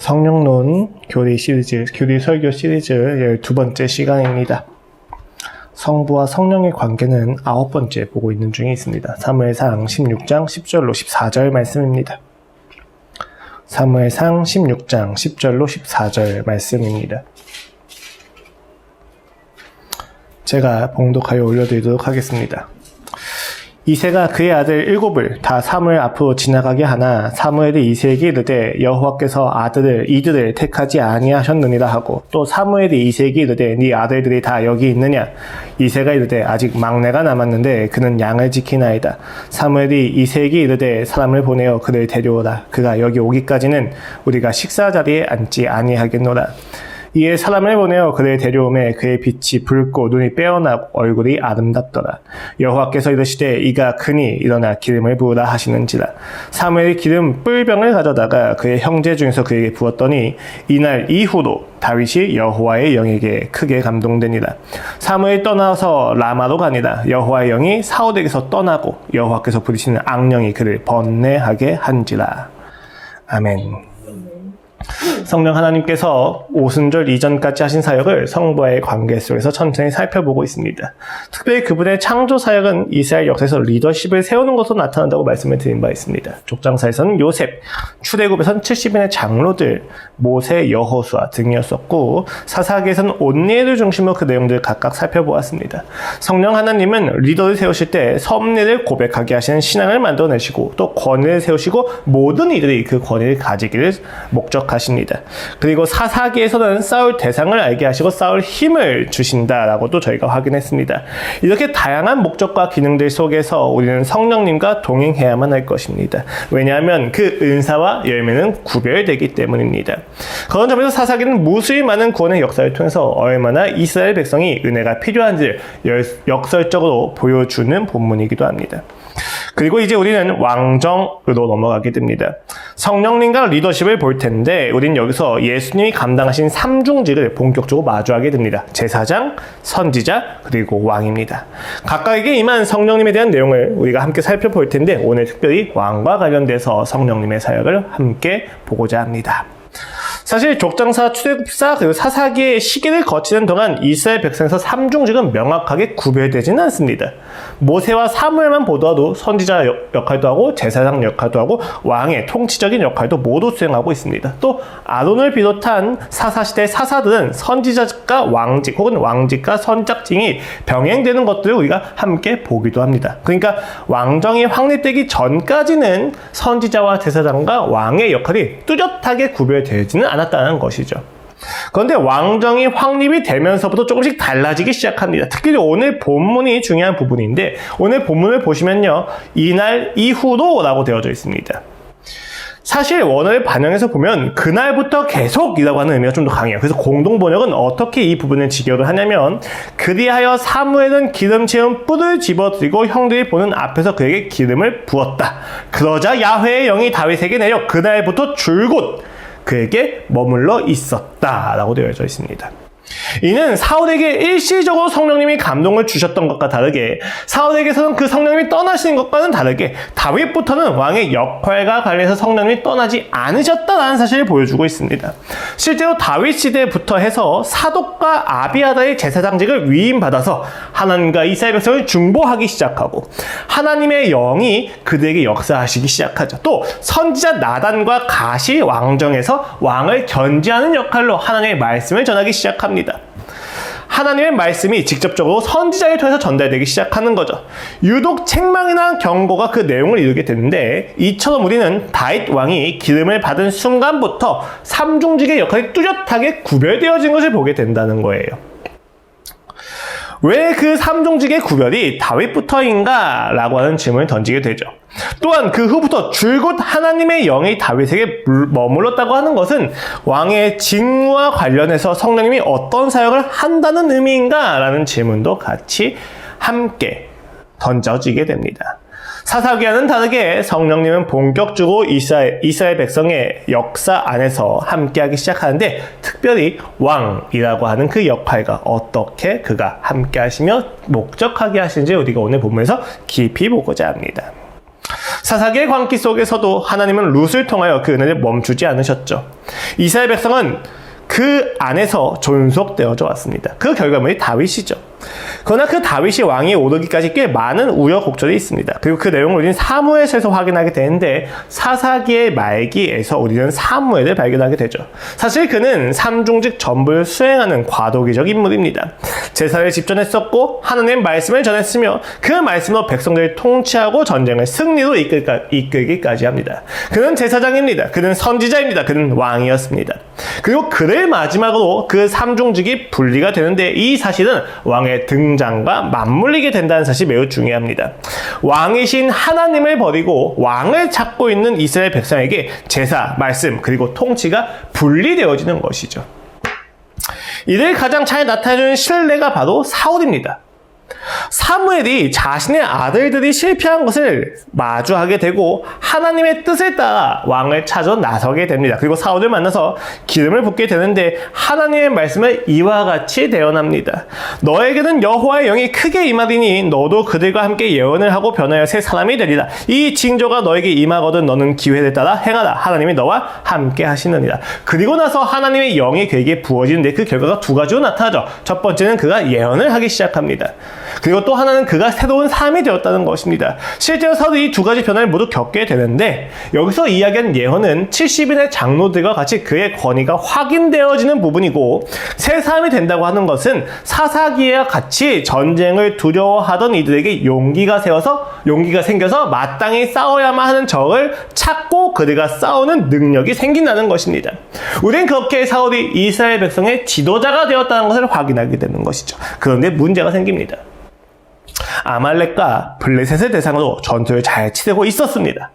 성령론 교리 설교 시리즈 12번째 시간입니다. 성부와 성령의 관계는 9번째 보고 있는 중에 있습니다. 사무엘상 16장 10절로 14절 말씀입니다. 사무엘상 16장 10절로 14절 말씀입니다. 제가 봉독하여 올려드리도록 하겠습니다. 이새가 그의 아들 7을 다 사무엘 앞으로 지나가게 하나 사무엘이 이새에게 이르되 여호와께서 이들을 택하지 아니하셨느니라 하고, 또 사무엘이 이새에게 이르되 네 아들들이 다 여기 있느냐? 이새가 이르되 아직 막내가 남았는데 그는 양을 지키나이다. 사무엘이 이새에게 이르되 사람을 보내어 그를 데려오라. 그가 여기 오기까지는 우리가 식사 자리에 앉지 아니하겠노라. 이에 사람을 보내어 그를 데려오매 그의 빛이 붉고 눈이 빼어나고 얼굴이 아름답더라. 여호와께서 이르시되 이가 크니 일어나 기름을 부으라 하시는지라. 사무엘이 기름 뿔병을 가져다가 그의 형제 중에서 그에게 부었더니 이날 이후로 다윗이 여호와의 영에게 크게 감동되니라. 사무엘이 떠나서 라마로 가니라. 여호와의 영이 사울에게서 떠나고 여호와께서 부리시는 악령이 그를 번뇌하게 한지라. 아멘. 성령 하나님께서 오순절 이전까지 하신 사역을 성부와의 관계 속에서 천천히 살펴보고 있습니다. 특별히 그분의 창조 사역은 이스라엘 역사에서 리더십을 세우는 것으로 나타난다고 말씀을 드린 바 있습니다. 족장사에서는 요셉, 출애굽에서는 70인의 장로들, 모세, 여호수아 등이었었고, 사사기에서는 온니엘을 중심으로 그 내용들을 각각 살펴보았습니다. 성령 하나님은 리더를 세우실 때 섭리를 고백하게 하시는 신앙을 만들어내시고, 또 권위를 세우시고 모든 이들이 그 권위를 가지기를 목적하십니다. 그리고 사사기에서는 싸울 대상을 알게 하시고 싸울 힘을 주신다라고도 저희가 확인했습니다. 이렇게 다양한 목적과 기능들 속에서 우리는 성령님과 동행해야만 할 것입니다. 왜냐하면 그 은사와 열매는 구별되기 때문입니다. 그런 점에서 사사기는 무수히 많은 구원의 역사를 통해서 얼마나 이스라엘 백성이 은혜가 필요한지를 역설적으로 보여주는 본문이기도 합니다. 그리고 이제 우리는 왕정으로 넘어가게 됩니다. 성령님과 리더십을 볼 텐데 우린 여기서 예수님이 감당하신 삼중직을 본격적으로 마주하게 됩니다. 제사장, 선지자, 그리고 왕입니다. 각각에게 임한 성령님에 대한 내용을 우리가 함께 살펴볼 텐데 오늘 특별히 왕과 관련돼서 성령님의 사역을 함께 보고자 합니다. 사실 족장사, 출애굽사, 그리고 사사기의 시기를 거치는 동안 이스라엘 백성에서 삼중직은 명확하게 구별되지는 않습니다. 모세와 사무엘만 보더라도 선지자 역할도 하고 제사장 역할도 하고 왕의 통치적인 역할도 모두 수행하고 있습니다. 또 아론을 비롯한 사사시대 사사들은 선지자과 왕직 혹은 왕직과 선작직이 병행되는 것들을 우리가 함께 보기도 합니다. 그러니까 왕정이 확립되기 전까지는 선지자와 제사장과 왕의 역할이 뚜렷하게 구별되지는 않았다는 것이죠. 그런데 왕정이 확립이 되면서부터 조금씩 달라지기 시작합니다. 특히 오늘 본문이 중요한 부분인데 오늘 본문을 보시면요, 이날 이후로 라고 되어져 있습니다. 사실 원어를 반영해서 보면 그날부터 계속이라고 하는 의미가 좀 더 강해요. 그래서 공동번역은 어떻게 이 부분을 직역을 하냐면, 그리하여 사무엘은 기름 채운 뿔을 집어들이고 형들이 보는 앞에서 그에게 기름을 부었다. 그러자 야훼의 영이 다윗에게 내려 그날부터 줄곧 그에게 머물러 있었다 라고 되어져 있습니다. 이는 사울에게 일시적으로 성령님이 감동을 주셨던 것과 다르게, 사울에게서는 그 성령님이 떠나시는 것과는 다르게 다윗부터는 왕의 역할과 관련해서 성령님이 떠나지 않으셨다라는 사실을 보여주고 있습니다. 실제로 다윗 시대부터 해서 사독과 아비아다의 제사장직을 위임받아서 하나님과 이스라엘 백성을 중보하기 시작하고 하나님의 영이 그들에게 역사하시기 시작하죠. 또 선지자 나단과 갓이 왕정에서 왕을 견지하는 역할로 하나님의 말씀을 전하기 시작합니다. 하나님의 말씀이 직접적으로 선지자를 통해서 전달되기 시작하는 거죠. 유독 책망이나 경고가 그 내용을 이루게 되는데, 이처럼 우리는 다윗 왕이 기름을 받은 순간부터 삼중직의 역할이 뚜렷하게 구별되어진 것을 보게 된다는 거예요. 왜 그 삼중직의 구별이 다윗부터인가? 라고 하는 질문을 던지게 되죠. 또한 그 후부터 줄곧 하나님의 영이 다윗에게 머물렀다고 하는 것은 왕의 직무와 관련해서 성령님이 어떤 사역을 한다는 의미인가? 라는 질문도 같이 함께 던져지게 됩니다. 사사기와는 다르게 성령님은 본격적으로 이스라엘 백성의 역사 안에서 함께하기 시작하는데, 특별히 왕이라고 하는 그 역할과 어떻게 그가 함께하시며 목적하게 하시는지 우리가 오늘 본문에서 깊이 보고자 합니다. 사사기의 광기 속에서도 하나님은 룻을 통하여 그 은혜를 멈추지 않으셨죠. 이스라엘 백성은 그 안에서 존속되어져 왔습니다. 그 결과물이 다윗이죠. 그러나 그 다윗이 왕위에 오르기까지 꽤 많은 우여곡절이 있습니다. 그리고 그 내용을 우리는 사무엘서에서 확인하게 되는데 사사기의 말기에서 우리는 사무엘을 발견하게 되죠. 사실 그는 삼중직 전부를 수행하는 과도기적 인물입니다. 제사를 집전했었고 하나님의 말씀을 전했으며 그 말씀으로 백성들을 통치하고 전쟁을 승리로 이끌기까지 합니다. 그는 제사장입니다. 그는 선지자입니다. 그는 왕이었습니다. 그리고 그를 마지막으로 그 삼중직이 분리가 되는데 이 사실은 왕의 등장과 맞물리게 된다는 사실이 매우 중요합니다. 왕이신 하나님을 버리고 왕을 찾고 있는 이스라엘 백성에게 제사, 말씀, 그리고 통치가 분리되어지는 것이죠. 이를 가장 잘 나타내주는 신뢰가 바로 사울입니다. 사무엘이 자신의 아들들이 실패한 것을 마주하게 되고 하나님의 뜻을 따라 왕을 찾아 나서게 됩니다. 그리고 사울을 만나서 기름을 붓게 되는데 하나님의 말씀을 이와 같이 대언합니다. 너에게는 여호와의 영이 크게 임하리니 너도 그들과 함께 예언을 하고 변하여 새 사람이 되리라. 이 징조가 너에게 임하거든 너는 기회를 따라 행하라. 하나님이 너와 함께 하시느니라. 그리고 나서 하나님의 영이 그에게 부어지는데 그 결과가 두 가지로 나타나죠. 첫 번째는 그가 예언을 하기 시작합니다. 그리고 또 하나는 그가 새로운 사람이 되었다는 것입니다. 실제로 사울이 이 두 가지 변화를 모두 겪게 되는데 여기서 이야기한 예언은 70인의 장로들과 같이 그의 권위가 확인되어지는 부분이고 새 사람이 된다고 하는 것은 사사기와 같이 전쟁을 두려워하던 이들에게 용기가 생겨서 마땅히 싸워야만 하는 적을 찾고 그들과 싸우는 능력이 생긴다는 것입니다. 우리는 그렇게 사울이 이스라엘 백성의 지도자가 되었다는 것을 확인하게 되는 것이죠. 그런데 문제가 생깁니다. 아말렉과 블레셋을 대상으로 전투를 잘 치르고 있었습니다.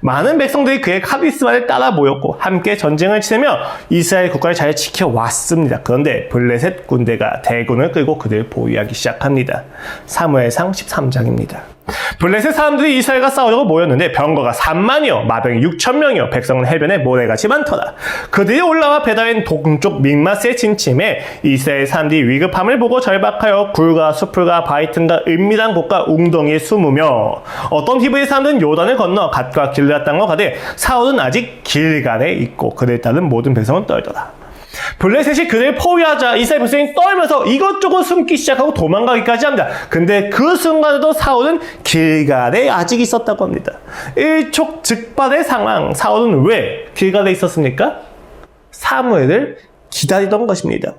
많은 백성들이 그의 카리스마를 따라 모였고 함께 전쟁을 치르며 이스라엘 국가를 잘 지켜왔습니다. 그런데 블레셋 군대가 대군을 끌고 그들을 보위하기 시작합니다. 사무엘상 13장입니다. 블레셋 사람들이 이스라엘과 싸우려고 모였는데 병거가 3만이요 마병이 6,000명이요 백성은 해변에 모래같이 많더라. 그들이 올라와 베다인 동쪽 믹마스에 진침해 이스라엘 사람들이 위급함을 보고 절박하여 굴과 수풀과 바위틈과 은밀한 곳과 웅덩이에 숨으며 어떤 히브리 사람들은 요단을 건너 갓과 길르앗 땅으로 가되 사울은 아직 길갈에 있고 그를 따른 모든 백성은 떨더라. 블레셋이 그를 포위하자 이스라엘 백성이 떨면서 이것저것 숨기 시작하고 도망가기까지 합니다. 근데 그 순간에도 사울은 길갈에 아직 있었다고 합니다. 일촉즉발의 상황. 사울은 왜 길갈에 있었습니까? 사무엘을 기다리던 것입니다.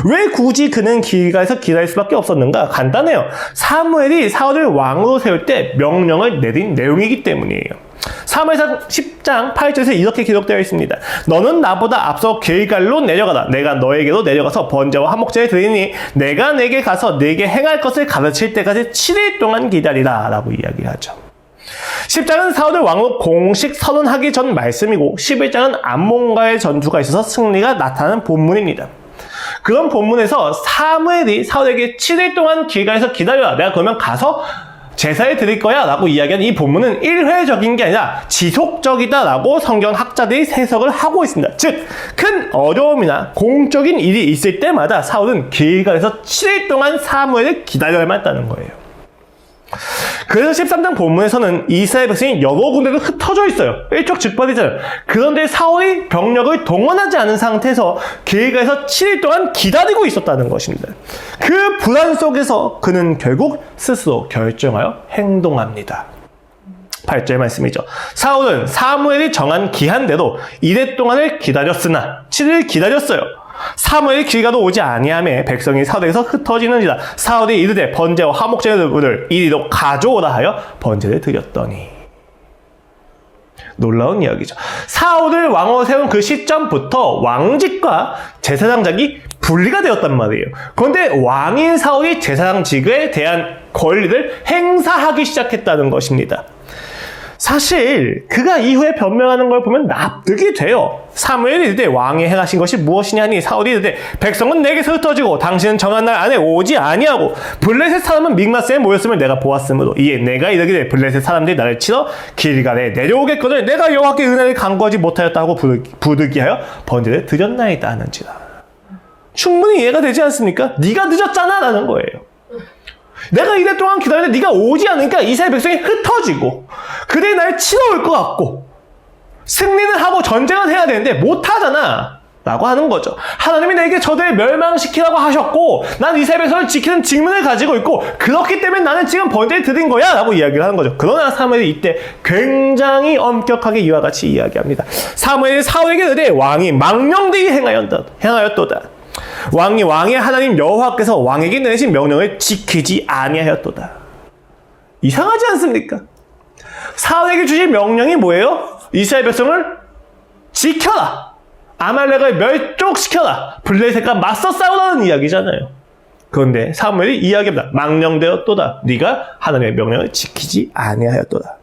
왜 굳이 그는 길갈에서 기다릴 수밖에 없었는가? 간단해요. 사무엘이 사울을 왕으로 세울 때 명령을 내린 내용이기 때문이에요. 사무엘상 10장 8절에서 이렇게 기록되어 있습니다. 너는 나보다 앞서 길갈로 내려가라. 내가 너에게로 내려가서 번제와 화목제를 드리니 내가 내게 가서 네게 행할 것을 가르칠 때까지 7일 동안 기다리라 라고 이야기하죠. 10장은 사울을 왕으로 공식 선언하기 전 말씀이고 11장은 암몬과의 전투가 있어서 승리가 나타나는 본문입니다. 그런 본문에서 사무엘이 사울에게 7일 동안 길갈에서 기다려라. 내가 그러면 가서 제사를 드릴 거야 라고 이야기하는 이 본문은 일회적인 게 아니라 지속적이다 라고 성경 학자들이 해석을 하고 있습니다. 즉, 큰 어려움이나 공적인 일이 있을 때마다 사울은 길갈에서 7일 동안 사무엘을 기다려야만 했다는 거예요. 그래서 13장 본문에서는 이스라엘 백성이 여러 군데로 흩어져 있어요. 일촉즉발이잖아요. 그런데 사울이 병력을 동원하지 않은 상태에서 길갈에서 7일 동안 기다리고 있었다는 것입니다. 그 불안 속에서 그는 결국 스스로 결정하여 행동합니다. 8절 말씀이죠. 사울은 사무엘이 정한 기한대로 이래 동안을 기다렸으나 7일 기다렸어요. 사무엘이 길가로 오지 아니하매 백성이 사울에게서 흩어지는지라. 사울이 이르되 번제와 화목제를 이리로 가져오라 하여 번제를 드렸더니. 놀라운 이야기죠. 사울을 왕으로 세운 그 시점부터 왕직과 제사장직이 분리가 되었단 말이에요. 그런데 왕인 사울이 제사장직에 대한 권리를 행사하기 시작했다는 것입니다. 사실 그가 이후에 변명하는 걸 보면 납득이 돼요. 사무엘이 이르되 왕이 행하신 것이 무엇이냐니 사울이 이르되 백성은 내게서 흩어지고 당신은 정한 날 안에 오지 아니하고 블레셋 사람은 믹마스에 모였음을 내가 보았으므로 이에 내가 이르기를 블레셋 사람들이 나를 치러 길갈에 내려오겠거늘 내가 여호와께 은혜를 간구하지 못하였다고 부득이하여 번제를 드렸나이다 하는지라. 충분히 이해가 되지 않습니까? 네가 늦었잖아 라는 거예요. 내가 이래 동안 기다렸는데 네가 오지 않으니까 이스라엘 백성이 흩어지고 그들이 날 치러올 것 같고 승리는 하고 전쟁은 해야 되는데 못하잖아 라고 하는 거죠. 하나님이 내게 저들을 멸망시키라고 하셨고 난 이스라엘 백성을 지키는 직분을 가지고 있고 그렇기 때문에 나는 지금 번제를 드린 거야 라고 이야기를 하는 거죠. 그러나 사무엘이 이때 굉장히 엄격하게 이와 같이 이야기합니다. 사무엘이 사울에게 이르되 왕이 망령되이 행하였도다. 왕의 하나님 여호와께서 왕에게 내리신 명령을 지키지 아니하였도다. 이상하지 않습니까? 사울에게 주신 명령이 뭐예요? 이스라엘 백성을 지켜라. 아말렉을 멸족시켜라. 블레셋과 맞서 싸우라는 이야기잖아요. 그런데 사무엘이 이야기합니다. 망령되었도다. 네가 하나님의 명령을 지키지 아니하였도다.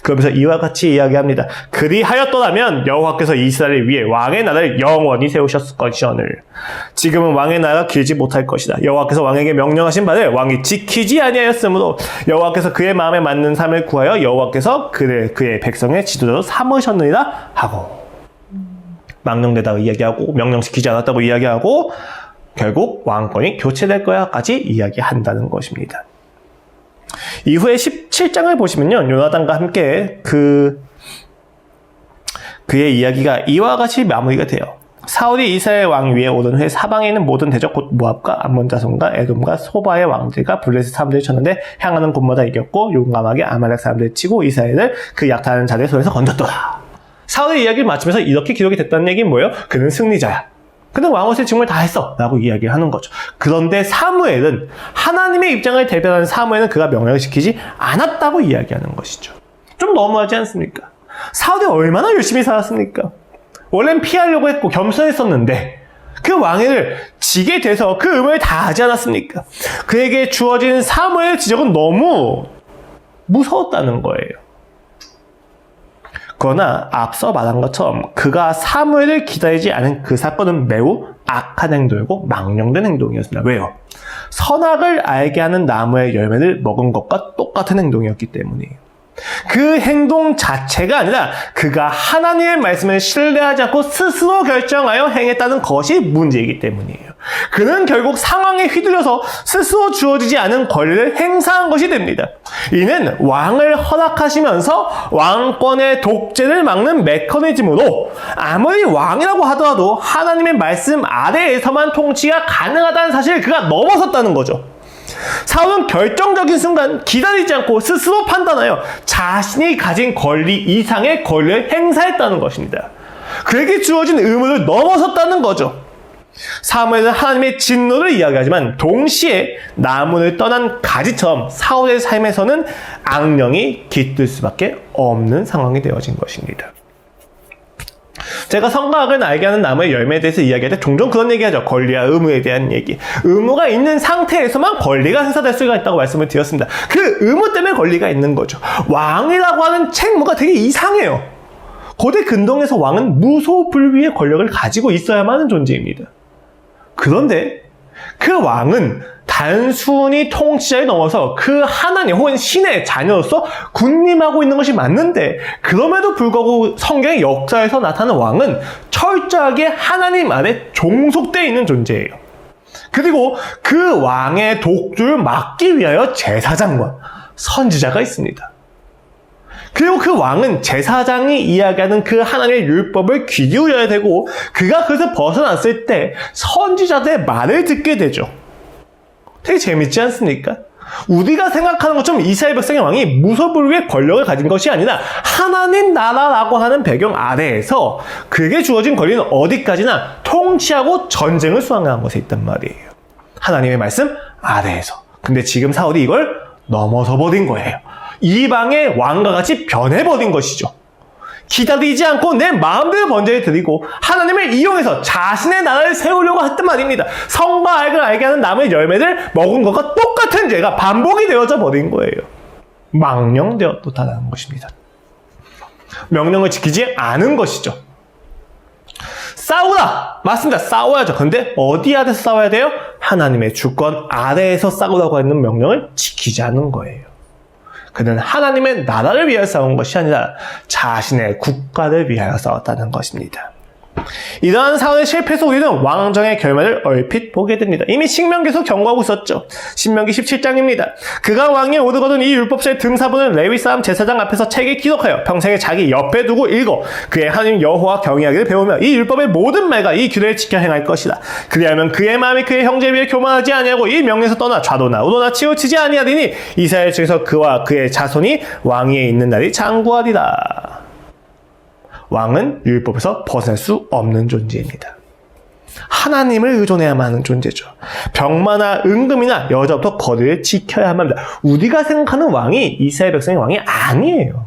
그러면서 이와 같이 이야기합니다. 그리하였더라면 여호와께서 이스라엘 위에 왕의 나라를 영원히 세우셨을 것이오늘 지금은 왕의 나라가 길지 못할 것이다. 여호와께서 왕에게 명령하신 바를 왕이 지키지 아니하였으므로 여호와께서 그의 마음에 맞는 삶을 구하여 여호와께서 그의 백성의 지도자로 삼으셨느니라 하고 망령되다고 이야기하고 명령시키지 않았다고 이야기하고 결국 왕권이 교체될 거야까지 이야기한다는 것입니다. 이후에 17장을 보시면요. 요나단과 함께 그의 이야기가 이와 같이 마무리가 돼요. 사울이 이스라엘 왕 위에 오른 후에 사방에 있는 모든 대적 곧 모압과 암몬 자손과 에돔과 소바의 왕들과 블레셋 사람들이 쳤는데 향하는 곳마다 이겼고 용감하게 아말렉 사람들을 치고 이스라엘을 그 약탈하는 자들의 손에서 건졌더라. 사울의 이야기를 마치면서 이렇게 기록이 됐다는 얘기는 뭐예요? 그는 승리자야. 그는 왕옷의 직무를 다 했어. 라고 이야기하는 거죠. 그런데 사무엘은 하나님의 입장을 대변하는 사무엘은 그가 명령을 지키지 않았다고 이야기하는 것이죠. 좀 너무하지 않습니까? 사울이 얼마나 열심히 살았습니까? 원래는 피하려고 했고 겸손했었는데 그 왕위를 지게 돼서 그 의무를 다 하지 않았습니까? 그에게 주어진 사무엘의 지적은 너무 무서웠다는 거예요. 그러나 앞서 말한 것처럼 그가 사무엘을 기다리지 않은 그 사건은 매우 악한 행동이고 망령된 행동이었습니다. 왜요? 선악을 알게 하는 나무의 열매를 먹은 것과 똑같은 행동이었기 때문이에요. 그 행동 자체가 아니라 그가 하나님의 말씀을 신뢰하지 않고 스스로 결정하여 행했다는 것이 문제이기 때문이에요. 그는 결국 상황에 휘둘려서 스스로 주어지지 않은 권리를 행사한 것이 됩니다. 이는 왕을 허락하시면서 왕권의 독재를 막는 메커니즘으로 아무리 왕이라고 하더라도 하나님의 말씀 아래에서만 통치가 가능하다는 사실을 그가 넘어섰다는 거죠. 사울은 결정적인 순간 기다리지 않고 스스로 판단하여 자신이 가진 권리 이상의 권리를 행사했다는 것입니다. 그에게 주어진 의무를 넘어섰다는 거죠. 사무엘은 하나님의 진노를 이야기하지만 동시에 나무를 떠난 가지처럼 사울의 삶에서는 악령이 깃들 수밖에 없는 상황이 되어진 것입니다. 제가 성과학을 알게 하는 나무의 열매에 대해서 이야기할 때 종종 그런 얘기하죠. 권리와 의무에 대한 얘기. 의무가 있는 상태에서만 권리가 행사될 수가 있다고 말씀을 드렸습니다. 그 의무 때문에 권리가 있는 거죠. 왕이라고 하는 책무가 되게 이상해요. 고대 근동에서 왕은 무소불위의 권력을 가지고 있어야만 하는 존재입니다. 그런데 그 왕은 단순히 통치자에 넘어서 그 하나님 혹은 신의 자녀로서 군림하고 있는 것이 맞는데 그럼에도 불구하고 성경의 역사에서 나타나는 왕은 철저하게 하나님 아래 종속되어 있는 존재예요. 그리고 그 왕의 독주를 막기 위하여 제사장과 선지자가 있습니다. 그리고 그 왕은 제사장이 이야기하는 그 하나님의 율법을 귀 기울여야 되고 그가 그것을 벗어났을 때 선지자들의 말을 듣게 되죠. 되게 재밌지 않습니까? 우리가 생각하는 것처럼 이스라엘 백성의 왕이 무소불위의 권력을 가진 것이 아니라 하나님 나라라고 하는 배경 아래에서 그에게 주어진 권리는 어디까지나 통치하고 전쟁을 수행하는 것에 있단 말이에요. 하나님의 말씀 아래에서. 근데 지금 사울이 이걸 넘어서 버린 거예요. 이방의 왕과 같이 변해버린 것이죠. 기다리지 않고 내 마음대로 번제를 드리고 하나님을 이용해서 자신의 나라를 세우려고 했단 말입니다. 성과 악을 알게 하는 나무의 열매를 먹은 것과 똑같은 죄가 반복이 되어져 버린 거예요. 망령되었다는 것입니다. 명령을 지키지 않은 것이죠. 싸우라! 맞습니다. 싸워야죠. 그런데 어디 아래서 싸워야 돼요? 하나님의 주권 아래에서 싸우라고 하는 명령을 지키지 않은 거예요. 그는 하나님의 나라를 위하여 싸운 것이 아니라 자신의 국가를 위하여 싸웠다는 것입니다. 이러한 사원의 실패에서 우리는 왕정의 결말을 얼핏 보게 됩니다. 이미 신명기에서 경고하고 있었죠. 신명기 17장입니다. 그가 왕위에 오르거든 이 율법서의 등사본을 레위 사람 제사장 앞에서 책에 기록하여 평생에 자기 옆에 두고 읽어 그의 하나님 여호와 경외하기를 배우며 이 율법의 모든 말과 이 규례를 지켜 행할 것이다. 그리하면 그의 마음이 그의 형제에 비해 교만하지 아니하고 이 명에서 떠나 좌도나 우도나 치우치지 아니하리니 이스라엘 중에서 그와 그의 자손이 왕위에 있는 날이 장구하리라. 왕은 율법에서 벗어날 수 없는 존재입니다. 하나님을 의존해야만 하는 존재죠. 병마나 은금이나 여자부터 거리를 지켜야만 합니다. 우리가 생각하는 왕이 이스라엘 백성의 왕이 아니에요.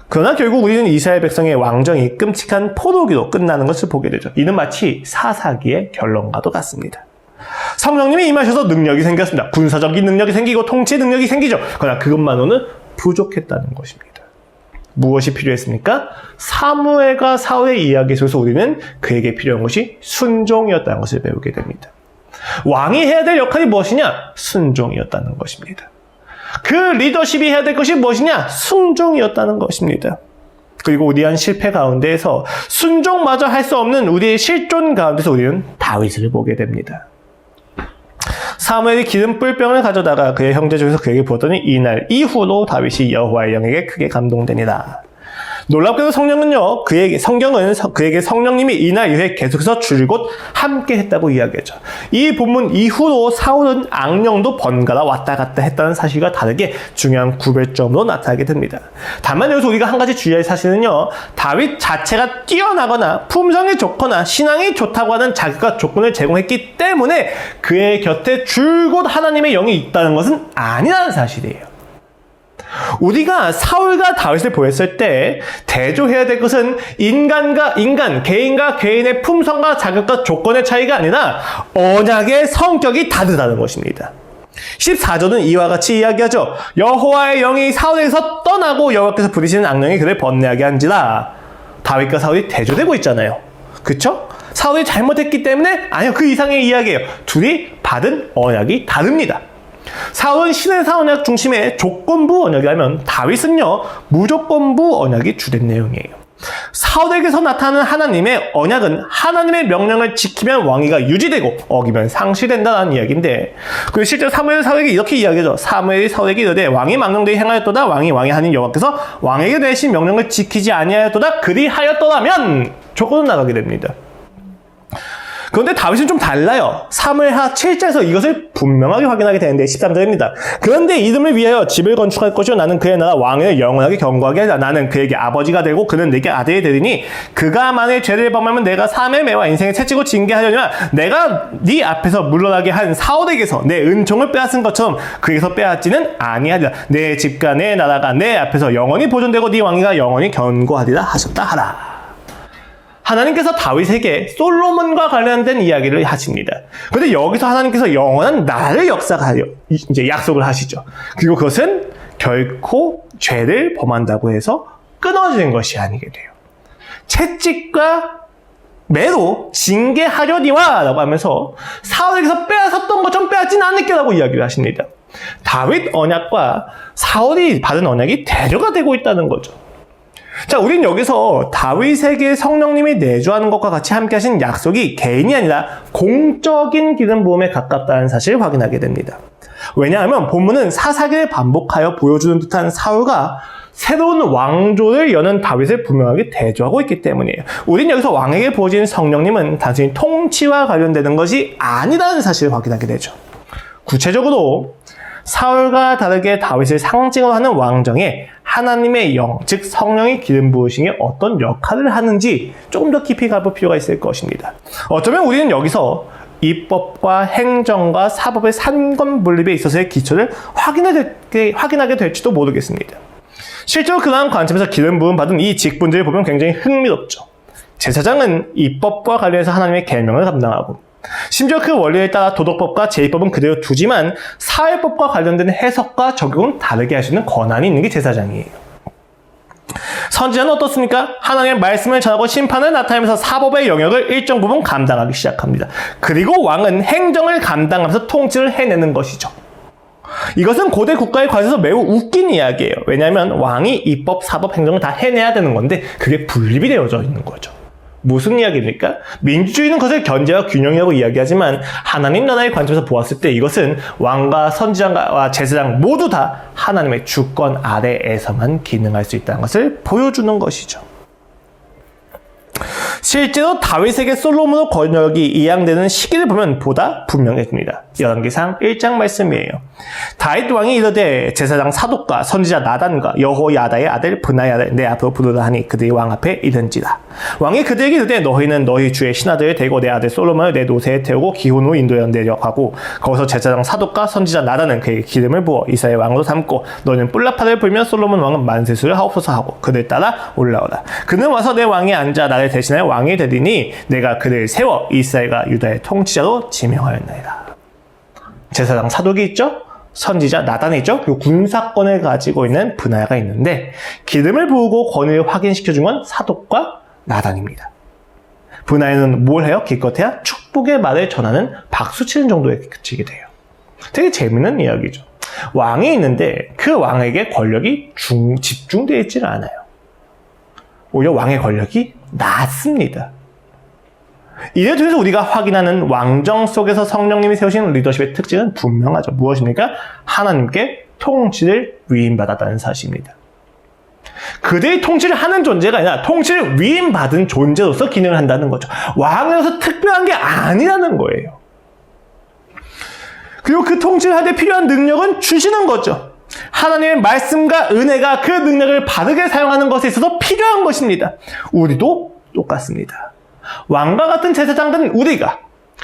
그러나 결국 우리는 이스라엘 백성의 왕정이 끔찍한 포로기로 끝나는 것을 보게 되죠. 이는 마치 사사기의 결론과도 같습니다. 성령님이 임하셔서 능력이 생겼습니다. 군사적인 능력이 생기고 통치 능력이 생기죠. 그러나 그것만으로는 부족했다는 것입니다. 무엇이 필요했습니까? 사무엘과 사울의 이야기 속에서 우리는 그에게 필요한 것이 순종이었다는 것을 배우게 됩니다. 왕이 해야 될 역할이 무엇이냐? 순종이었다는 것입니다. 그 리더십이 해야 될 것이 무엇이냐? 순종이었다는 것입니다. 그리고 우리한 실패 가운데에서 순종마저 할 수 없는 우리의 실존 가운데서 우리는 다윗을 보게 됩니다. 사무엘이 기름 뿔병을 가져다가 그의 형제 중에서 그에게 부었더니 이날 이후로 다윗이 여호와의 영에게 크게 감동되니라. 놀랍게도 성경은 그에게 성령님이 이날 이후에 계속해서 줄곧 함께 했다고 이야기하죠. 이 본문 이후로 사울은 악령도 번갈아 왔다 갔다 했다는 사실과 다르게 중요한 구별점으로 나타나게 됩니다. 다만 여기서 우리가 한 가지 주의할 사실은요. 다윗 자체가 뛰어나거나 품성이 좋거나 신앙이 좋다고 하는 자격과 조건을 제공했기 때문에 그의 곁에 줄곧 하나님의 영이 있다는 것은 아니라는 사실이에요. 우리가 사울과 다윗을 보였을 때 대조해야 될 것은 개인과 개인의 품성과 자격과 조건의 차이가 아니라 언약의 성격이 다르다는 것입니다. 14절은 이와 같이 이야기하죠. 여호와의 영이 사울에게서 떠나고 여호와께서 부리시는 악령이 그를 번뇌하게 한지라. 다윗과 사울이 대조되고 있잖아요. 그쵸? 사울이 잘못했기 때문에 아니요, 그 이상의 이야기예요. 둘이 받은 언약이 다릅니다. 사울은 신의 언약 중심의 조건부 언약이라면 다윗은요 무조건부 언약이 주된 내용이에요. 사울에게서 나타나는 하나님의 언약은 하나님의 명령을 지키면 왕위가 유지되고 어기면 상실된다는 이야기인데, 그리고 실제로 사무엘이 사울에게 이렇게 이야기하죠. 사무엘이 사울에게 이르되 왕이 망령되이 행하였도다. 왕이 하나님 여호와께서 왕에게 내신 명령을 지키지 아니하였도다. 그리하였더라면 조건은 나가게 됩니다. 그런데 다윗은 좀 달라요. 사무엘하 7장에서 이것을 분명하게 확인하게 되는데 13절입니다. 그런데 이름을 위하여 집을 건축할 것이요 나는 그의 나라 왕을 영원하게 견고하게 하리라. 나는 그에게 아버지가 되고 그는 내게 아들이 되리니 그가 만일 죄를 범하면 내가 삶의 매와 인생을 채찍고 징계하려니와 내가 네 앞에서 물러나게 한 사울에게서 내 은총을 빼앗은 것처럼 그에게서 빼앗지는 아니하리라. 내 집과 내 나라가 내 앞에서 영원히 보존되고 네 왕위가 영원히 견고하리라 하셨다 하라. 하나님께서 다윗에게 솔로몬과 관련된 이야기를 하십니다. 그런데 여기서 하나님께서 영원한 나라를 역사하려 이제 약속을 하시죠. 그리고 그것은 결코 죄를 범한다고 해서 끊어지는 것이 아니게 돼요. 채찍과 매로 징계하려니와 라고 하면서 사울에게서 빼앗았던 것처럼 빼앗지는 않을게라고 이야기를 하십니다. 다윗 언약과 사울이 받은 언약이 대조가 되고 있다는 거죠. 자, 우린 여기서 다윗에게 성령님이 내주하는 것과 같이 함께 하신 약속이 개인이 아니라 공적인 기름 부음에 가깝다는 사실을 확인하게 됩니다. 왜냐하면 본문은 사사기를 반복하여 보여주는 듯한 사울과 새로운 왕조를 여는 다윗을 분명하게 대조하고 있기 때문이에요. 우린 여기서 왕에게 부어진 성령님은 단순히 통치와 관련되는 것이 아니라는 사실을 확인하게 되죠. 구체적으로 사울과 다르게 다윗을 상징으로 하는 왕정에 하나님의 영, 즉 성령이 기름 부으신 게 어떤 역할을 하는지 조금 더 깊이 가볼 필요가 있을 것입니다. 어쩌면 우리는 여기서 입법과 행정과 사법의 산건분립에 있어서의 기초를 확인하게 될지도 모르겠습니다. 실제로 그러한 관점에서 기름 부음 받은 이 직분들을 보면 굉장히 흥미롭죠. 제사장은 입법과 관련해서 하나님의 계명을 감당하고, 심지어 그 원리에 따라 도덕법과 제의법은 그대로 두지만 사회법과 관련된 해석과 적용은 다르게 할 수 있는 권한이 있는 게 제사장이에요. 선지자는 어떻습니까? 하나님의 말씀을 전하고 심판을 나타내면서 사법의 영역을 일정 부분 감당하기 시작합니다. 그리고 왕은 행정을 감당하면서 통치를 해내는 것이죠. 이것은 고대 국가에 관해서 매우 웃긴 이야기예요. 왜냐하면 왕이 입법, 사법, 행정을 다 해내야 되는 건데 그게 분립이 되어져 있는 거죠. 무슨 이야기입니까? 민주주의는 그것을 견제와 균형이라고 이야기하지만 하나님 나라의 관점에서 보았을 때 이것은 왕과 선지자와 제사장 모두 다 하나님의 주권 아래에서만 기능할 수 있다는 것을 보여주는 것이죠. 실제로 다윗에게 솔로몬의 권력이 이양되는 시기를 보면 보다 분명해집니다. 열왕기상 1장 말씀이에요. 다윗 왕이 이르되 제사장 사독과 선지자 나단과 여호야다의 아들 브나야를 내 앞으로 부르라 하니 그들이 왕 앞에 이른지라. 왕이 그들에게 이르되 너희는 너희 주의 신하들을 데리고 내 아들 솔로몬을 내 노새에 태우고 기혼으로 인도에 내려가고 거기서 제사장 사독과 선지자 나단은 그에게 기름을 부어 이스라엘 왕으로 삼고 너희는 뿔라파를 불며 솔로몬 왕은 만세수를 하옵소서 하고 그들 따라 올라오라. 그는 와서 내 왕에 앉아 나를 대신하여 왕이 되리니 내가 그를 세워 이스라엘과 유다의 통치자로 지명하였나이다. 제사장 사독이 있죠? 선지자 나단이 있죠? 그리고 군사권을 가지고 있는 브나야가 있는데 기름을 부으고 권위를 확인시켜준 건 사독과 나단입니다. 브나야는 뭘 해요? 기껏해야 축복의 말을 전하는 박수치는 정도에 그치게 돼요. 되게 재밌는 이야기죠. 왕이 있는데 그 왕에게 권력이 집중되어 있지는 않아요. 오히려 왕의 권력이 낮습니다. 이를 통해서 우리가 확인하는 왕정 속에서 성령님이 세우신 리더십의 특징은 분명하죠. 무엇입니까? 하나님께 통치를 위임받았다는 사실입니다. 그들이 통치를 하는 존재가 아니라 통치를 위임받은 존재로서 기능을 한다는 거죠. 왕으로서 특별한 게 아니라는 거예요. 그리고 그 통치를 할 때 필요한 능력은 주시는 거죠. 하나님의 말씀과 은혜가 그 능력을 바르게 사용하는 것에 있어서 필요한 것입니다. 우리도 똑같습니다. 왕과 같은 제사장들은 우리가,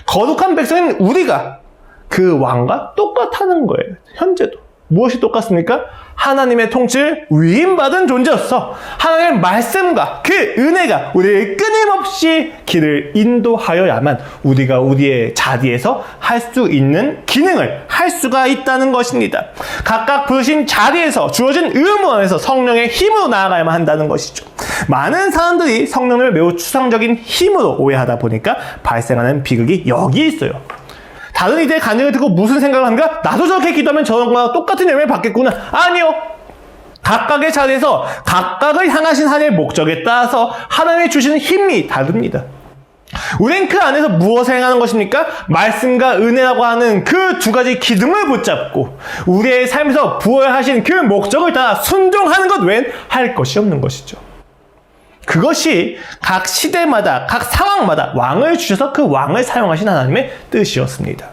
거룩한 백성인 우리가 그 왕과 똑같다는 거예요. 현재도. 무엇이 똑같습니까? 하나님의 통치를 위임받은 존재로서 하나님의 말씀과 그 은혜가 우리를 끊임없이 길을 인도하여야만 우리가 우리의 자리에서 할 수 있는 기능을 할 수가 있다는 것입니다. 각각 부르신 자리에서 주어진 의무 안에서 성령의 힘으로 나아가야만 한다는 것이죠. 많은 사람들이 성령을 매우 추상적인 힘으로 오해하다 보니까 발생하는 비극이 여기 있어요. 다른 이들의 간증을 듣고 무슨 생각을 합니까? 나도 저렇게 기도하면 저런 거랑 똑같은 열매를 받겠구나. 아니요. 각각의 자리에서 각각을 향하신 하나님의 목적에 따라서 하나님이 주시는 힘이 다릅니다. 우린 그 안에서 무엇을 행하는 것입니까? 말씀과 은혜라고 하는 그 두 가지 기둥을 붙잡고 우리의 삶에서 부여하신 그 목적을 따라 순종하는 것 외엔 할 것이 없는 것이죠. 그것이 각 시대마다, 각 상황마다 왕을 주셔서 그 왕을 사용하신 하나님의 뜻이었습니다.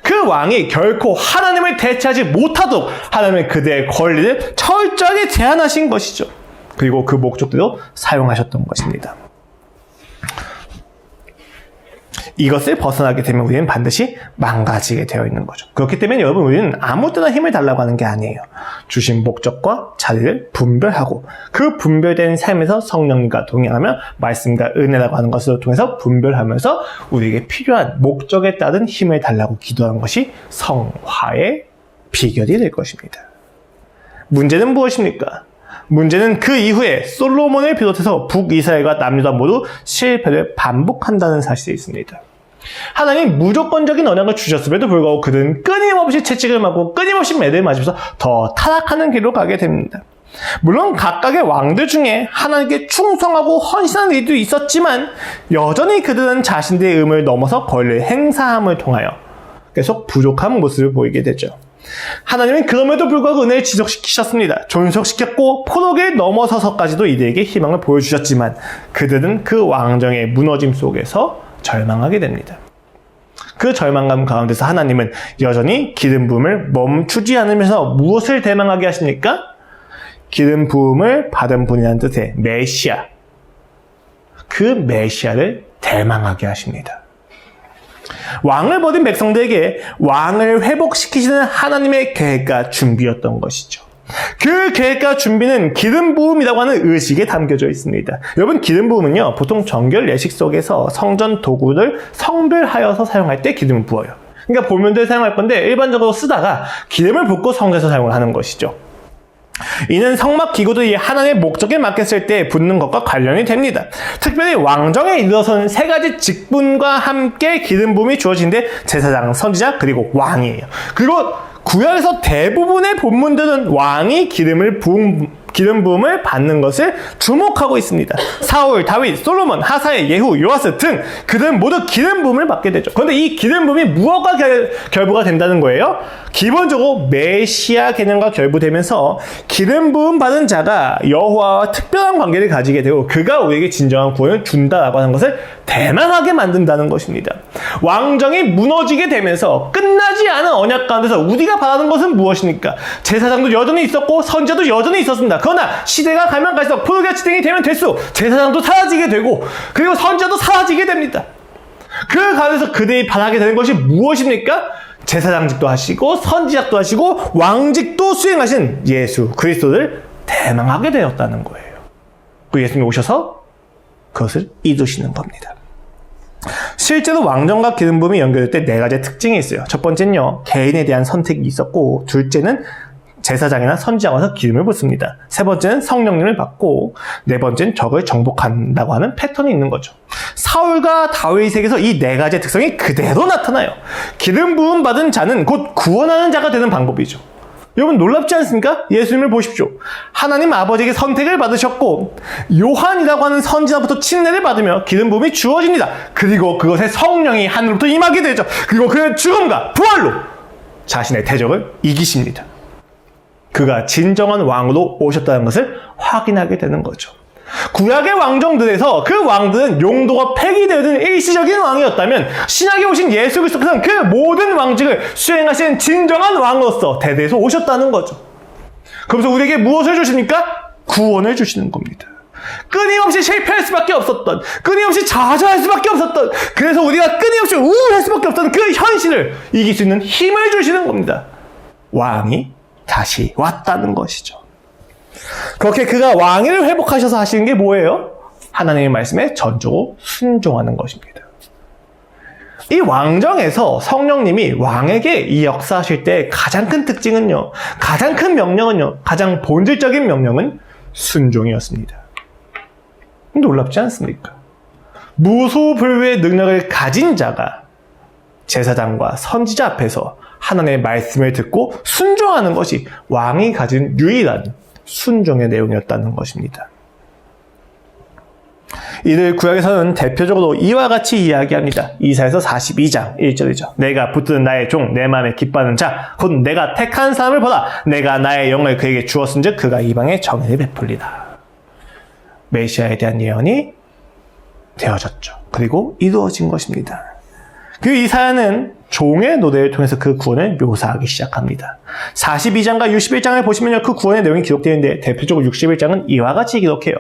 그 왕이 결코 하나님을 대체하지 못하도록 하나님의 그대의 권리를 철저하게 제한하신 것이죠. 그리고 그 목적대로 사용하셨던 것입니다. 이것을 벗어나게 되면 우리는 반드시 망가지게 되어 있는 거죠. 그렇기 때문에 여러분 우리는 아무 때나 힘을 달라고 하는 게 아니에요. 주신 목적과 자리를 분별하고 그 분별된 삶에서 성령님과 동행하며 말씀과 은혜라고 하는 것을 통해서 분별하면서 우리에게 필요한 목적에 따른 힘을 달라고 기도하는 것이 성화의 비결이 될 것입니다. 문제는 무엇입니까? 문제는 그 이후에 솔로몬을 비롯해서 북이스라엘과 남유다 모두 실패를 반복한다는 사실이 있습니다. 하나님 무조건적인 언약을 주셨음에도 불구하고 그들은 끊임없이 채찍을 맞고 끊임없이 매를 맞으면서 더 타락하는 길로 가게 됩니다. 물론 각각의 왕들 중에 하나님께 충성하고 헌신하는 일도 있었지만 여전히 그들은 자신들의 의무를 넘어서 권리를 행사함을 통하여 계속 부족한 모습을 보이게 되죠. 하나님은 그럼에도 불구하고 은혜를 지속시키셨습니다. 존속시켰고 포로기를 넘어서서까지도 이들에게 희망을 보여주셨지만 그들은 그 왕정의 무너짐 속에서 절망하게 됩니다. 그 절망감 가운데서 하나님은 여전히 기름 부음을 멈추지 않으면서 무엇을 대망하게 하십니까? 기름 부음을 받은 분이라는 뜻의 메시아, 그 메시아를 대망하게 하십니다. 왕을 버린 백성들에게 왕을 회복시키시는 하나님의 계획과 준비였던 것이죠. 그 계획과 준비는 기름 부음이라고 하는 의식에 담겨져 있습니다. 여러분, 기름 부음은요, 보통 정결 예식 속에서 성전 도구를 성별하여서 사용할 때 기름을 부어요. 그러니까 보면들 사용할 건데 일반적으로 쓰다가 기름을 붓고 성전에서 사용을 하는 것이죠. 이는 성막 기구들이 하나님의 목적에 맡겼을 때 붓는 것과 관련이 됩니다. 특별히 왕정에 이르러서는 세 가지 직분과 함께 기름 부음이 주어지는데 제사장, 선지자, 그리고 왕이에요. 그리고 구약에서 대부분의 본문들은 왕이 기름 부음을 받는 것을 주목하고 있습니다. 사울, 다윗, 솔로몬, 하사엘, 예후, 요아스 등 그들은 모두 기름 부음을 받게 되죠. 그런데 이 기름 부음이 무엇과 결부가 된다는 거예요? 기본적으로 메시아 개념과 결부되면서 기름 부음 받은 자가 여호와와 특별한 관계를 가지게 되고 그가 우리에게 진정한 구원을 준다라고 하는 것을 대망하게 만든다는 것입니다. 왕정이 무너지게 되면서 끝나지 않은 언약 가운데서 우리가 바라는 것은 무엇입니까? 제사장도 여전히 있었고 선지자도 여전히 있었습니다. 그러나 시대가 가면 갈수록 포도기가 지탱이 되면 될수록 제사장도 사라지게 되고 그리고 선지자도 사라지게 됩니다. 그 가운데서 그들이 바라게 되는 것이 무엇입니까? 제사장직도 하시고 선지자도 하시고 왕직도 수행하신 예수 그리스도를 대망하게 되었다는 거예요. 그 예수님이 오셔서 그것을 이루시는 겁니다. 실제로 왕정과 기름 부음이 연결될 때 네 가지의 특징이 있어요. 첫 번째는요, 개인에 대한 선택이 있었고, 둘째는 제사장이나 선지자가 와서 기름을 붓습니다. 세 번째는 성령님을 받고, 네 번째는 적을 정복한다고 하는 패턴이 있는 거죠. 사울과 다윗에게서 이 네 가지의 특성이 그대로 나타나요. 기름 부음 받은 자는 곧 구원하는 자가 되는 방법이죠. 여러분 놀랍지 않습니까? 예수님을 보십시오. 하나님 아버지에게 선택을 받으셨고 요한이라고 하는 선지자부터 침례를 받으며 기름 부음이 주어집니다. 그리고 그것에 성령이 하늘로부터 임하게 되죠. 그리고 그의 죽음과 부활로 자신의 대적을 이기십니다. 그가 진정한 왕으로 오셨다는 것을 확인하게 되는 거죠. 구약의 왕정들에서 그 왕들은 용도가 폐기되는 일시적인 왕이었다면 신약에 오신 예수 그리스도께서는 그 모든 왕직을 수행하신 진정한 왕으로서 대대에서 오셨다는 거죠. 그러면서 우리에게 무엇을 주십니까? 구원을 주시는 겁니다. 끊임없이 실패할 수밖에 없었던, 끊임없이 좌절할 수밖에 없었던, 그래서 우리가 끊임없이 우울할 수밖에 없던 그 현실을 이길 수 있는 힘을 주시는 겁니다. 왕이 다시 왔다는 것이죠. 그렇게 그가 왕위를 회복하셔서 하시는 게 뭐예요? 하나님의 말씀에 전적으로 순종하는 것입니다. 이 왕정에서 성령님이 왕에게 이 역사하실 때 가장 큰 특징은요, 가장 큰 명령은요, 가장 본질적인 명령은 순종이었습니다. 놀랍지 않습니까? 무소불위의 능력을 가진 자가 제사장과 선지자 앞에서 하나님의 말씀을 듣고 순종하는 것이 왕이 가진 유일한 순종의 내용이었다는 것입니다. 이들 구약에서는 대표적으로 이와 같이 이야기합니다. 이사야서 42장 1절이죠. 내가 붙드는 나의 종, 내 마음에 기뻐하는 자, 곧 내가 택한 사람을 보라. 내가 나의 영을 그에게 주었은즉 그가 이방에 정의를 베풀리라. 메시아에 대한 예언이 되어졌죠. 그리고 이루어진 것입니다. 그 이사야는 종의 노래를 통해서 그 구원을 묘사하기 시작합니다. 42장과 61장을 보시면요, 그 구원의 내용이 기록되어 있는데 대표적으로 61장은 이와 같이 기록해요.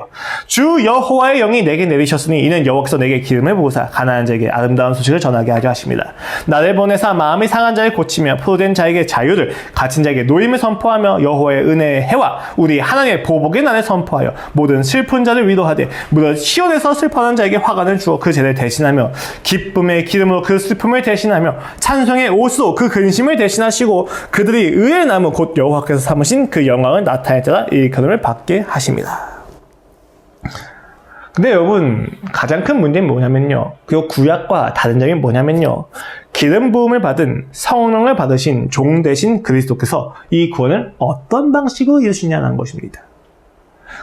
주 여호와의 영이 내게 내리셨으니 이는 여호와께서 내게 기름을 부으사 가난한 자에게 아름다운 소식을 전하게 하려 하십니다. 나를 보내사 마음이 상한 자를 고치며 포로된 자에게 자유를, 갇힌 자에게 노임을 선포하며 여호와의 은혜의 해와 우리 하나님의 보복의 날을 선포하여 모든 슬픈 자를 위로하되 무릇 시온에서 슬퍼하는 자에게 화관을 주어 그 죄를 대신하며 기쁨의 기름으로 그 슬픔을 대신하며 찬송의 옷으로 그 근심을 대신하시고 그들이 의의 나무 곧 여호와께서 삼으신 그 영광을 나타낼 때라 일컬음을 받게 하십니다. 근데 여러분 가장 큰 문제는 뭐냐면요, 그 구약과 다른 점이 뭐냐면요, 기름 부음을 받은 성령을 받으신 종 대신 그리스도께서 이 구원을 어떤 방식으로 이루시냐는 것입니다.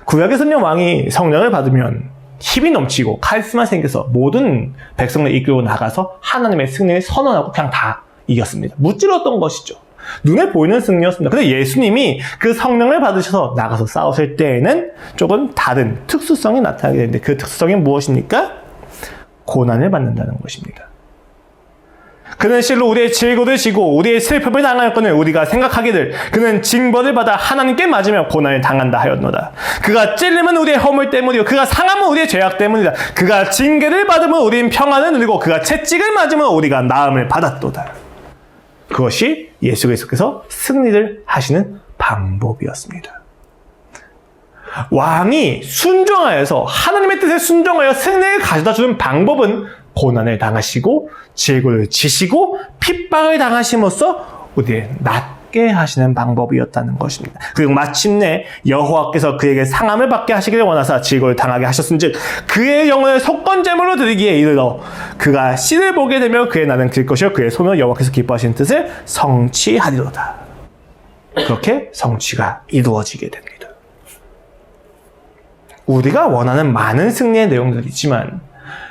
구약에서는 왕이 성령을 받으면 힘이 넘치고 카리스마 생겨서 모든 백성을 이끌고 나가서 하나님의 승리를 선언하고 그냥 다 이겼습니다. 무찔렀던 것이죠. 눈에 보이는 승리였습니다. 근데 예수님이 그 성령을 받으셔서 나가서 싸우실 때에는 조금 다른 특수성이 나타나게 되는데 그 특수성이 무엇입니까? 고난을 받는다는 것입니다. 그는 실로 우리의 질고를 지고 우리의 슬픔을 당할 거는 우리가 생각하기를 그는 징벌을 받아 하나님께 맞으며 고난을 당한다 하였노라. 그가 찔림은 우리의 허물 때문이요 그가 상함은 우리의 죄악 때문이다. 그가 징계를 받으면 우리는 평안을 누리고 그가 채찍을 맞으면 우리가 나음을 받았도다. 그것이 예수 그리스도께서 승리를 하시는 방법이었습니다. 왕이 순종하여서 하나님의 뜻에 순종하여 승리를 가져다 주는 방법은 고난을 당하시고 질고를 지시고 핍박을 당하심으로써 우리의 낫게 하시는 방법이었다는 것입니다. 그리고 마침내 여호와께서 그에게 상함을 받게 하시기를 원하사 질고를 당하게 하셨은즉 그의 영혼을 속건제물로 드리기에 이르러 그가 씨를 보게 되면 그의 나는 길 것이요 그의 손으로 여호와께서 기뻐하시는 뜻을 성취하리로다. 그렇게 성취가 이루어지게 됩니다. 우리가 원하는 많은 승리의 내용들이 있지만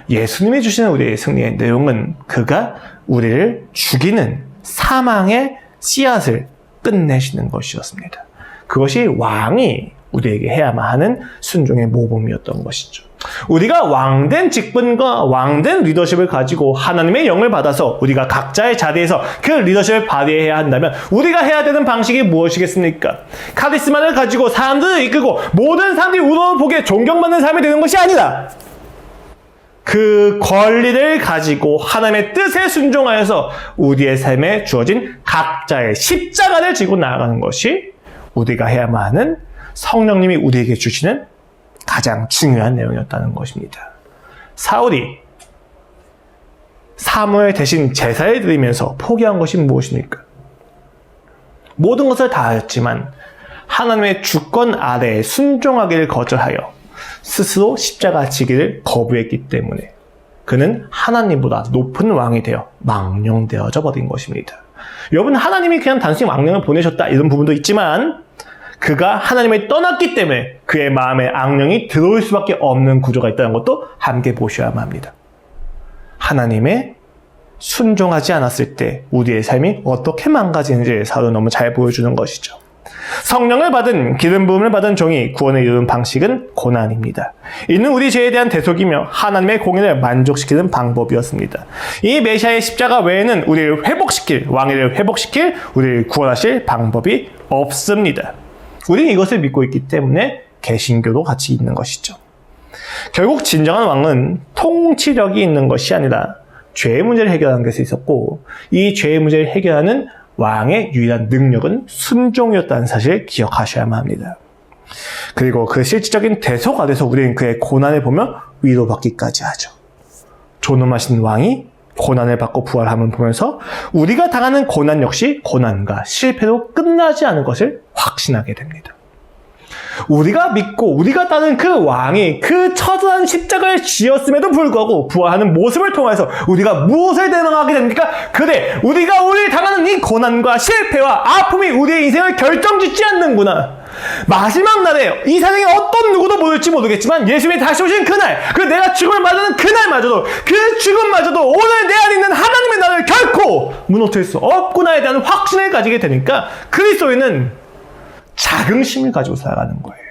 예수님이 주시는 우리의 승리의 내용은 그가 우리를 죽이는 사망의 씨앗을 끝내시는 것이었습니다. 그것이 왕이 우리에게 해야만 하는 순종의 모범이었던 것이죠. 우리가 왕된 직분과 왕된 리더십을 가지고 하나님의 영을 받아서 우리가 각자의 자리에서 그 리더십을 발휘해야 한다면 우리가 해야 되는 방식이 무엇이겠습니까? 카리스마를 가지고 사람들을 이끌고 모든 사람들이 우러러 보기에 존경받는 삶이 되는 것이 아니라 그 권리를 가지고 하나님의 뜻에 순종하여서 우리의 삶에 주어진 각자의 십자가를 지고 나아가는 것이 우리가 해야만 하는 성령님이 우리에게 주시는 가장 중요한 내용이었다는 것입니다. 사울이 사무엘 대신 제사를 드리면서 포기한 것이 무엇입니까? 모든 것을 다 하였지만 하나님의 주권 아래에 순종하기를 거절하여 스스로 십자가 지기를 거부했기 때문에 그는 하나님보다 높은 왕이 되어 망령되어져 버린 것입니다. 여러분, 하나님이 그냥 단순히 왕령을 보내셨다 이런 부분도 있지만 그가 하나님을 떠났기 때문에 그의 마음에 악령이 들어올 수밖에 없는 구조가 있다는 것도 함께 보셔야만 합니다. 하나님의 순종하지 않았을 때 우리의 삶이 어떻게 망가지는지를 사도 너무 잘 보여주는 것이죠. 성령을 받은, 기름 부음을 받은 종이 구원을 이루는 방식은 고난입니다. 이는 우리 죄에 대한 대속이며 하나님의 공의를 만족시키는 방법이었습니다. 이 메시아의 십자가 외에는 우리를 회복시킬, 왕위를 회복시킬, 우리를 구원하실 방법이 없습니다. 우리는 이것을 믿고 있기 때문에 개신교도 같이 있는 것이죠. 결국 진정한 왕은 통치력이 있는 것이 아니라 죄의 문제를 해결하는 것에 있었고, 이 죄의 문제를 해결하는 왕의 유일한 능력은 순종이었다는 사실을 기억하셔야만 합니다. 그리고 그 실질적인 대속 아래서 우리는 그의 고난을 보며 위로받기까지 하죠. 존엄하신 왕이 고난을 받고 부활함을 보면서 우리가 당하는 고난 역시 고난과 실패로 끝나지 않은 것을 확신하게 됩니다. 우리가 믿고 우리가 따른 그 왕이 그 처절한 십자가를 지었음에도 불구하고 부활하는 모습을 통해서 우리가 무엇을 대응하게 됩니까? 그래, 우리가 오늘 당하는 이 고난과 실패와 아픔이 우리의 인생을 결정짓지 않는구나. 마지막 날에 이 세상에 어떤 누구도 모를지 모르겠지만 예수님이 다시 오신 그날, 그 내가 죽음을 맞는 그날마저도, 그 죽음마저도 오늘 내 안에 있는 하나님의 나를 결코 무너뜨릴 수 없구나에 대한 확신을 가지게 되니까 그리스도인은 자긍심을 가지고 살아가는 거예요.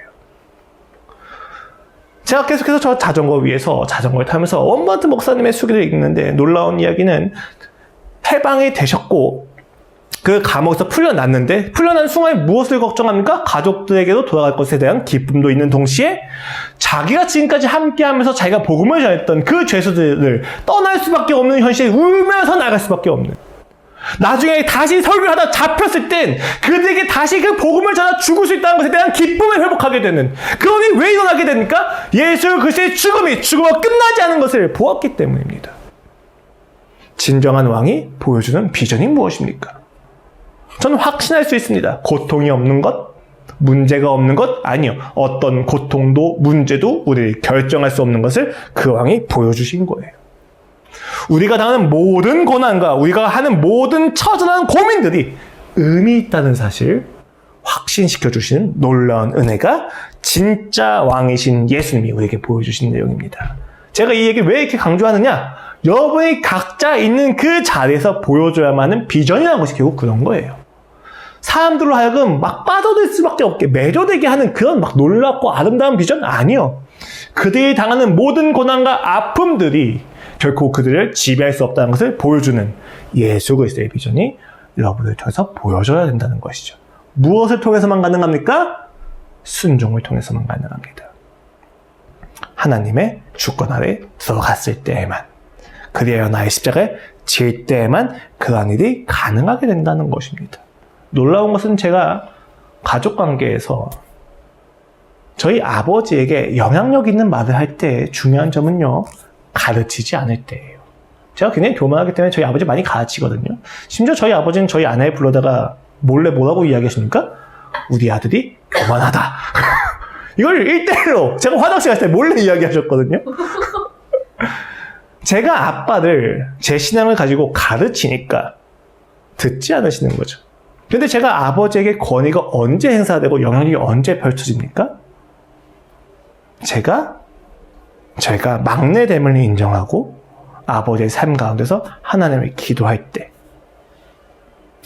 제가 계속해서 저 자전거 위에서 자전거를 타면서 원버트 목사님의 수기를 읽는데 놀라운 이야기는 해방이 되셨고 그 감옥에서 풀려났는데 풀려난 순간에 무엇을 걱정합니까? 가족들에게도 돌아갈 것에 대한 기쁨도 있는 동시에 자기가 지금까지 함께하면서 자기가 복음을 전했던 그 죄수들을 떠날 수밖에 없는 현실에 울면서 나갈 수밖에 없는, 나중에 다시 설교를 하다 잡혔을 땐 그들에게 다시 그 복음을 전하 죽을 수 있다는 것에 대한 기쁨을 회복하게 되는, 그러니 왜 일어나게 됩니까? 예수 그리스도의 죽음이 죽음으로 끝나지 않은 것을 보았기 때문입니다. 진정한 왕이 보여주는 비전이 무엇입니까? 저는 확신할 수 있습니다. 고통이 없는 것, 문제가 없는 것, 아니요. 어떤 고통도 문제도 우리를 결정할 수 없는 것을 그 왕이 보여주신 거예요. 우리가 당하는 모든 고난과 우리가 하는 모든 처절한 고민들이 의미 있다는 사실을 확신시켜 주시는 놀라운 은혜가 진짜 왕이신 예수님이 우리에게 보여주신 내용입니다. 제가 이 얘기를 왜 이렇게 강조하느냐? 여러분이 각자 있는 그 자리에서 보여줘야만 하는 비전이라는 것이 결국 그런 거예요. 사람들로 하여금 막 빠져들 수밖에 없게 매료되게 하는 그런 막 놀랍고 아름다운 비전? 아니요. 그들이 당하는 모든 고난과 아픔들이 결코 그들을 지배할 수 없다는 것을 보여주는 예수 그리스도의 비전이 여러분을 통해서 보여줘야 된다는 것이죠. 무엇을 통해서만 가능합니까? 순종을 통해서만 가능합니다. 하나님의 주권 아래 들어갔을 때에만, 그리하여 나의 십자가에 질 때에만 그러한 일이 가능하게 된다는 것입니다. 놀라운 것은 제가 가족관계에서 저희 아버지에게 영향력 있는 말을 할 때 중요한 점은요, 가르치지 않을 때예요. 제가 굉장히 교만하기 때문에 저희 아버지 많이 가르치거든요. 심지어 저희 아버지는 저희 아내를 불러다가 몰래 뭐라고 이야기하십니까? 우리 아들이 교만하다. 이걸 1대1로 제가 화장실 갈 때 몰래 이야기하셨거든요. 제가 아빠를 제 신앙을 가지고 가르치니까 듣지 않으시는 거죠. 근데 제가 아버지에게 권위가 언제 행사되고 영향력이 언제 펼쳐집니까? 제가 막내됨을 인정하고 아버지의 삶 가운데서 하나님을 기도할 때,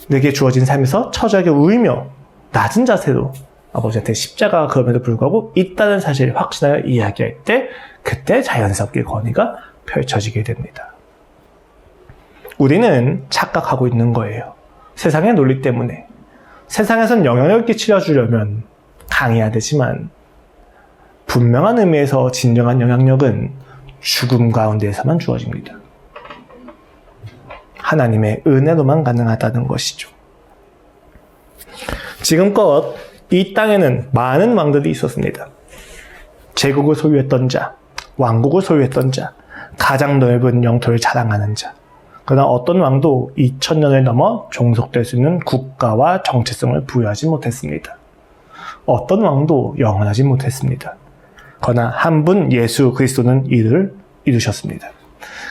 내게 주어진 삶에서 처절하게 울며 낮은 자세로 아버지한테 십자가가 그럼에도 불구하고 있다는 사실을 확신하여 이야기할 때, 그때 자연스럽게 권위가 펼쳐지게 됩니다. 우리는 착각하고 있는 거예요. 세상의 논리 때문에. 세상에선 영향력을 끼치려 주려면 강해야 되지만, 분명한 의미에서 진정한 영향력은 죽음 가운데에서만 주어집니다. 하나님의 은혜로만 가능하다는 것이죠. 지금껏 이 땅에는 많은 왕들이 있었습니다. 제국을 소유했던 자, 왕국을 소유했던 자, 가장 넓은 영토를 자랑하는 자. 그러나 어떤 왕도 2000년을 넘어 종속될 수 있는 국가와 정체성을 부여하지 못했습니다. 어떤 왕도 영원하지 못했습니다. 그러나 한 분 예수 그리스도는 이를 이루셨습니다.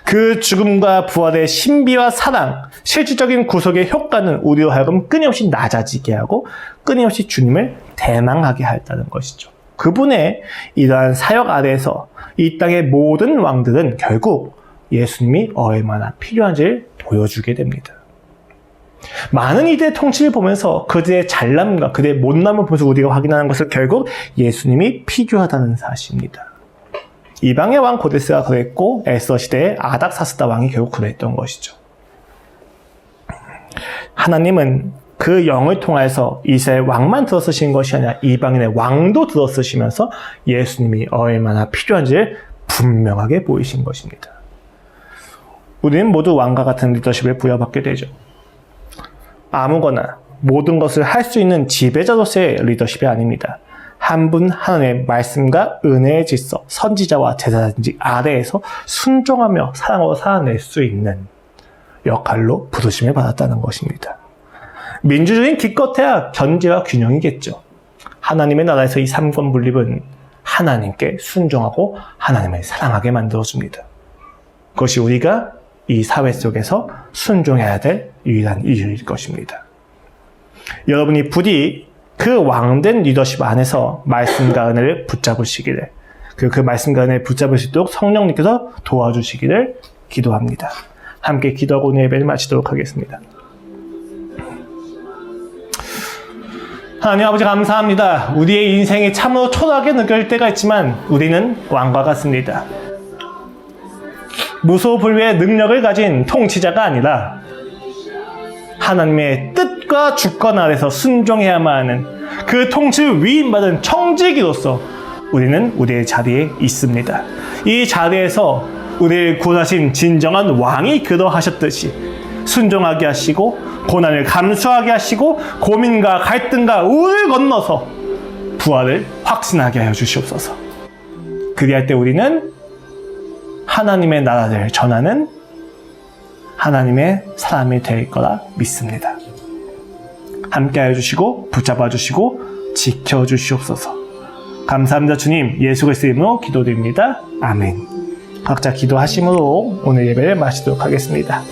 그 죽음과 부활의 신비와 사랑, 실질적인 구속의 효과는 우리로 하여금 끊임없이 낮아지게 하고 끊임없이 주님을 대망하게 했다는 것이죠. 그분의 이러한 사역 아래에서 이 땅의 모든 왕들은 결국 예수님이 얼마나 필요한지를 보여주게 됩니다. 많은 이들의 통치를 보면서 그들의 잘남과 그들의 못남을 보면서 우리가 확인하는 것은 결국 예수님이 필요하다는 사실입니다. 이방의 왕 고데스가 그랬고 에스더 시대의 아닥사스다 왕이 결국 그랬던 것이죠. 하나님은 그 영을 통해서 이스라엘 왕만 들어쓰신 것이 아니라 이방인의 왕도 들어쓰시면서 예수님이 얼마나 필요한지를 분명하게 보이신 것입니다. 우리는 모두 왕과 같은 리더십을 부여받게 되죠. 아무거나 모든 것을 할 수 있는 지배자로서의 리더십이 아닙니다. 한 분 하나님의 말씀과 은혜의 질서, 선지자와 제사장직 아래에서 순종하며 사랑으로 살아낼 수 있는 역할로 부르심을 받았다는 것입니다. 민주주의는 기껏해야 견제와 균형이겠죠. 하나님의 나라에서 이 삼권 분립은 하나님께 순종하고 하나님을 사랑하게 만들어줍니다. 그것이 우리가 이 사회 속에서 순종해야 될 유일한 이유일 것입니다. 여러분이 부디 그 왕된 리더십 안에서 말씀과 은혜를 붙잡으시기를, 그 말씀과 은혜를 붙잡을 수 있도록 성령님께서 도와주시기를 기도합니다. 함께 기도하고 오늘 예배를 마치도록 하겠습니다. 하나님 아버지 감사합니다. 우리의 인생이 참으로 초라하게 느껴질 때가 있지만 우리는 왕과 같습니다. 무소불위의 능력을 가진 통치자가 아니라 하나님의 뜻과 주권 아래서 순종해야만 하는 그 통치를 위임받은 청지기로서 우리는 우리의 자리에 있습니다. 이 자리에서 우리를 구원하신 진정한 왕이 그러하셨듯이 순종하게 하시고 고난을 감수하게 하시고 고민과 갈등과 우를 건너서 부활을 확신하게 하여 주시옵소서. 그리할 때 우리는 하나님의 나라를 전하는 하나님의 사람이 될 거라 믿습니다. 함께하여 주시고 붙잡아 주시고 지켜주시옵소서. 감사합니다. 주님, 예수 그리스도의 이름으로 기도드립니다. 아멘. 각자 기도하심으로 오늘 예배를 마치도록 하겠습니다.